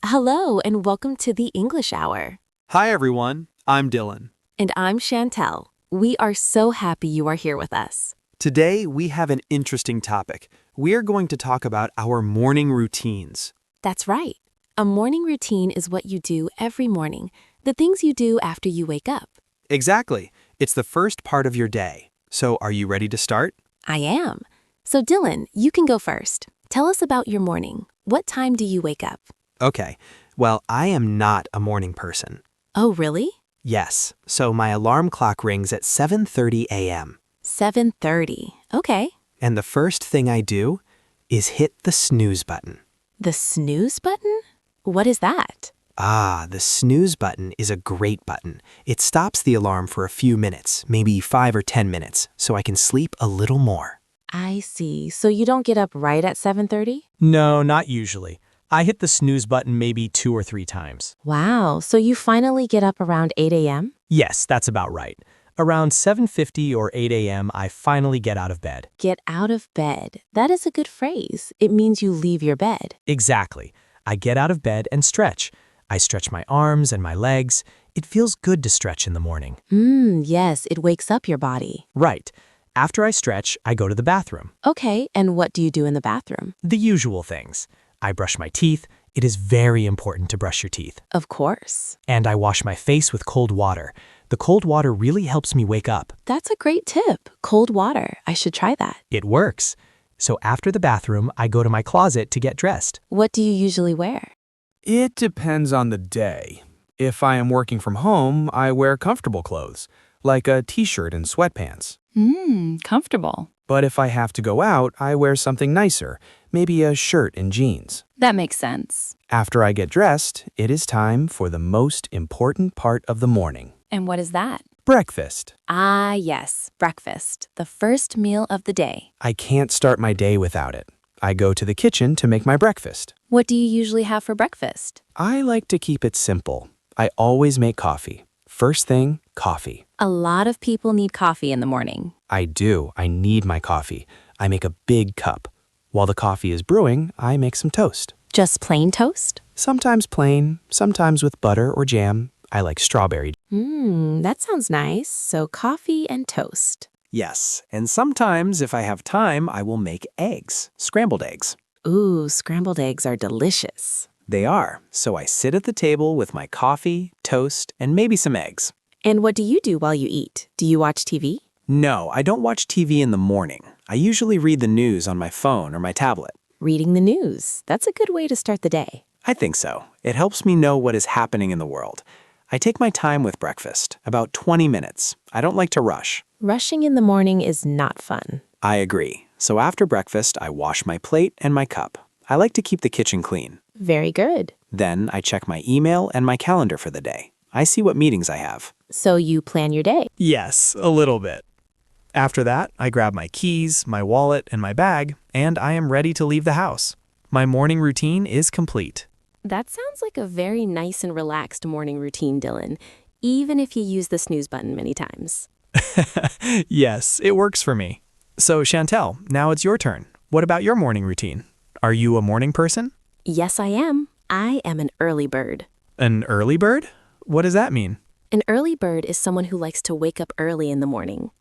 Hello, and welcome to the English Hour. Hi everyone, I'm Dylan. And I'm Chantel. We are so happy you are here with us. Today we have an interesting topic. We are going to talk about our morning routines. That's right. A morning routine is what you do every morning, the things you do after you wake up. Exactly. It's the first part of your day. So are you ready to start? I am. So Dylan, you can go first. Tell us about your morning. What time do you wake up? Okay. Well, I am not a morning person. Oh, really? Yes. So my alarm clock rings at 7:30 a.m. 7:30. Okay. And the first thing I do is hit the snooze button. The snooze button? What is that? The snooze button is a great button. It stops the alarm for a few minutes, maybe 5 or 10 minutes, so I can sleep a little more. I see. So you don't get up right at 7:30? No, not usually. I hit the snooze button maybe 2 or 3 times. Wow. So you finally get up around 8 a.m.? Yes, that's about right. Around 7:50 or 8 a.m., I finally get out of bed. Get out of bed. That is a good phrase. It means you leave your bed. Exactly. I get out of bed and stretch. I stretch my arms and my legs. It feels good to stretch in the morning. Yes, it wakes up your body. Right. After I stretch, I go to the bathroom. Okay, and what do you do in the bathroom? The usual things. I brush my teeth. It is very important to brush your teeth. Of course. And I wash my face with cold water. The cold water really helps me wake up. That's a great tip. Cold water. I should try that. It works. So after the bathroom, I go to my closet to get dressed. What do you usually wear? It depends on the day. If I am working from home, I wear comfortable clothes, like a t-shirt and sweatpants. Comfortable. But if I have to go out, I wear something nicer, maybe a shirt and jeans. That makes sense. After I get dressed, it is time for the most important part of the morning. And what is that? Breakfast. Ah, yes, breakfast. The first meal of the day. I can't start my day without it. I go to the kitchen to make my breakfast. What do you usually have for breakfast? I like to keep it simple. I always make coffee. First thing, coffee. A lot of people need coffee in the morning. I do. I need my coffee. I make a big cup. While the coffee is brewing, I make some toast. Just plain toast? Sometimes plain, sometimes with butter or jam. I like strawberry. That sounds nice. So coffee and toast. Yes, and sometimes if I have time, I will make eggs, scrambled eggs. Ooh, scrambled eggs are delicious. They are, so I sit at the table with my coffee, toast, and maybe some eggs. And what do you do while you eat? Do you watch TV? No, I don't watch TV in the morning. I usually read the news on my phone or my tablet. Reading the news. That's a good way to start the day. I think so. It helps me know what is happening in the world. I take my time with breakfast, about 20 minutes. I don't like to rush. Rushing in the morning is not fun. I agree. So after breakfast, I wash my plate and my cup. I like to keep the kitchen clean. Very good. Then I check my email and my calendar for the day. I see what meetings I have. So you plan your day. Yes, a little bit. After that, I grab my keys, my wallet, and my bag, and I am ready to leave the house. My morning routine is complete. That sounds like a very nice and relaxed morning routine, Dylan, even if you use the snooze button many times. Yes, it works for me. So, Chantel, now it's your turn. What about your morning routine? Are you a morning person? Yes, I am. I am an early bird. An early bird? What does that mean? An early bird is someone who likes to wake up early in the morning.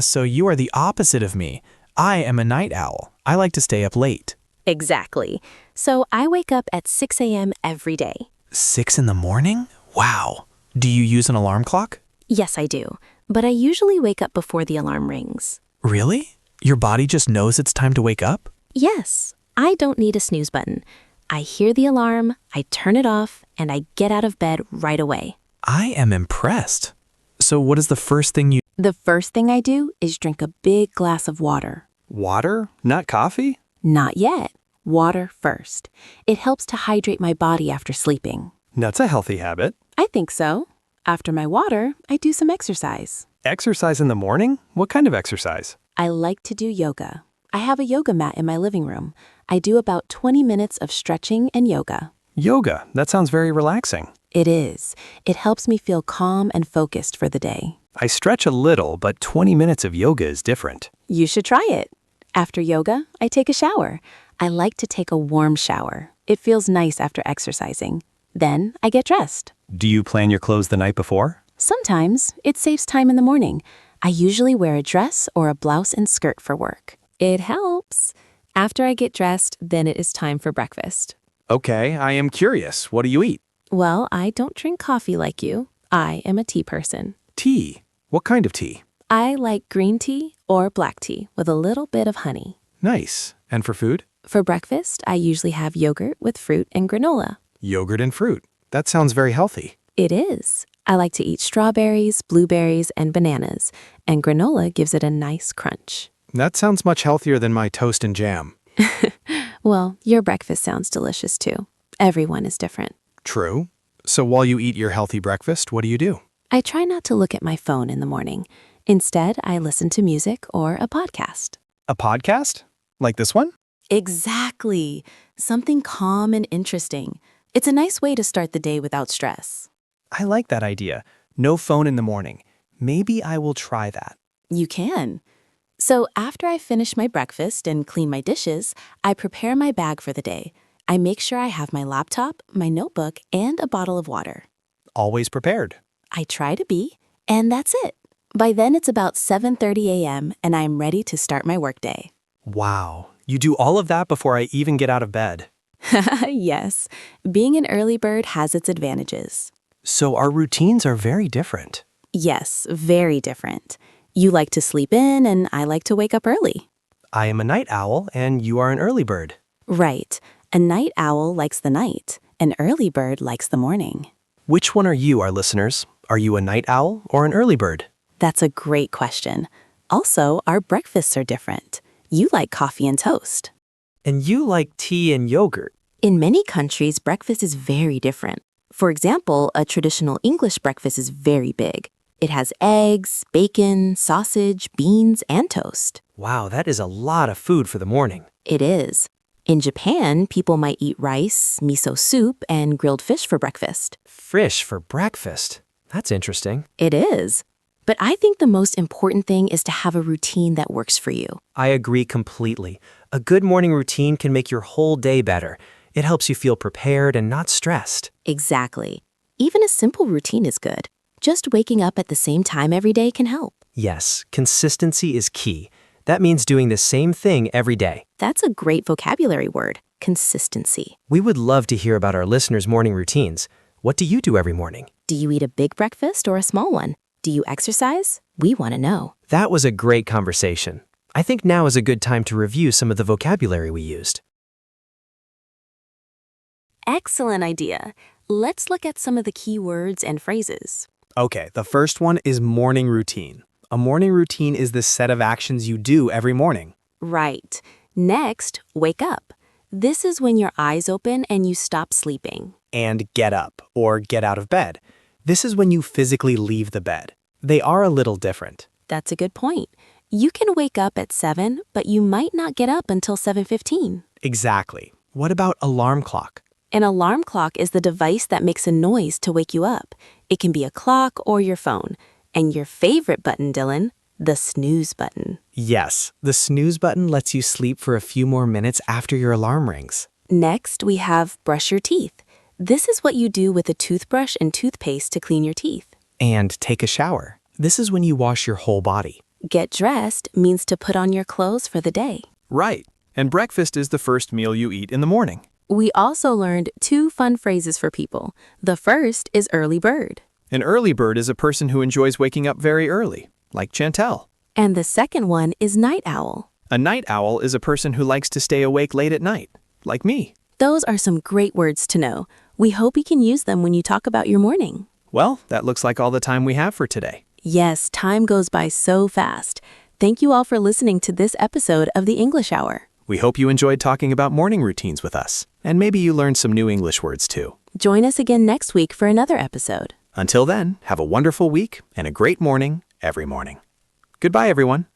So you are the opposite of me. I am a night owl. I like to stay up late. Exactly. So I wake up at 6 a.m. every day. 6 in the morning? Wow. Do you use an alarm clock? Yes, I do. But I usually wake up before the alarm rings. Really? Your body just knows it's time to wake up? Yes. I don't need a snooze button. I hear the alarm, I turn it off, and I get out of bed right away. I am impressed. So what is the first thing you... The first thing I do is drink a big glass of water. Water? Not coffee? Not yet. Water first. It helps to hydrate my body after sleeping. That's a healthy habit. I think so. After my water, I do some exercise. Exercise in the morning? What kind of exercise? I like to do yoga. I have a yoga mat in my living room. I do about 20 minutes of stretching and yoga. Yoga. That sounds very relaxing. It is. It helps me feel calm and focused for the day. I stretch a little, but 20 minutes of yoga is different. You should try it. After yoga, I take a shower. I like to take a warm shower. It feels nice after exercising. Then I get dressed. Do you plan your clothes the night before? Sometimes it saves time in the morning. I usually wear a dress or a blouse and skirt for work. It helps. After I get dressed, then it is time for breakfast. Okay, I am curious. What do you eat? Well, I don't drink coffee like you. I am a tea person. Tea. What kind of tea? I like green tea or black tea with a little bit of honey. Nice. And for food? For breakfast, I usually have yogurt with fruit and granola. Yogurt and fruit. That sounds very healthy. It is. I like to eat strawberries, blueberries, and bananas, and granola gives it a nice crunch. That sounds much healthier than my toast and jam. Well, your breakfast sounds delicious too. Everyone is different. True. So while you eat your healthy breakfast, what do you do? I try not to look at my phone in the morning. Instead, I listen to music or a podcast. A podcast? Like this one? Exactly. Something calm and interesting. It's a nice way to start the day without stress. I like that idea. No phone in the morning. Maybe I will try that. You can. So after I finish my breakfast and clean my dishes, I prepare my bag for the day. I make sure I have my laptop, my notebook, and a bottle of water. Always prepared. I try to be, and that's it. By then it's about 7:30 a.m. and I'm ready to start my workday. Wow. You do all of that before I even get out of bed. Yes, being an early bird has its advantages. So our routines are very different. Yes, very different. You like to sleep in and I like to wake up early. I am a night owl and you are an early bird. Right. A night owl likes the night. An early bird likes the morning. Which one are you, our listeners? Are you a night owl or an early bird? That's a great question. Also, our breakfasts are different. You like coffee and toast. And you like tea and yogurt. In many countries, breakfast is very different. For example, a traditional English breakfast is very big. It has eggs, bacon, sausage, beans, and toast. Wow, that is a lot of food for the morning. It is. In Japan, people might eat rice, miso soup, and grilled fish for breakfast. Fish for breakfast. That's interesting. It is. But I think the most important thing is to have a routine that works for you. I agree completely. A good morning routine can make your whole day better. It helps you feel prepared and not stressed. Exactly. Even a simple routine is good. Just waking up at the same time every day can help. Yes, consistency is key. That means doing the same thing every day. That's a great vocabulary word, consistency. We would love to hear about our listeners' morning routines. What do you do every morning? Do you eat a big breakfast or a small one? Do you exercise? We want to know. That was a great conversation. I think now is a good time to review some of the vocabulary we used. Excellent idea. Let's look at some of the key words and phrases. Okay, the first one is morning routine. A morning routine is the set of actions you do every morning. Right. Next, wake up. This is when your eyes open and you stop sleeping. And get up, or get out of bed. This is when you physically leave the bed. They are a little different. That's a good point. You can wake up at 7, but you might not get up until 7:15. Exactly. What about alarm clock? An alarm clock is the device that makes a noise to wake you up. It can be a clock or your phone. And your favorite button, Dylan, the snooze button. Yes, the snooze button lets you sleep for a few more minutes after your alarm rings. Next, we have brush your teeth. This is what you do with a toothbrush and toothpaste to clean your teeth. And take a shower. This is when you wash your whole body. Get dressed means to put on your clothes for the day. Right. And breakfast is the first meal you eat in the morning. We also learned 2 fun phrases for people. The first is early bird. An early bird is a person who enjoys waking up very early, like Chantel. And the second one is night owl. A night owl is a person who likes to stay awake late at night, like me. Those are some great words to know. We hope you can use them when you talk about your morning. Well, that looks like all the time we have for today. Yes, time goes by so fast. Thank you all for listening to this episode of the English Hour. We hope you enjoyed talking about morning routines with us, and maybe you learned some new English words too. Join us again next week for another episode. Until then, have a wonderful week and a great morning every morning. Goodbye, everyone.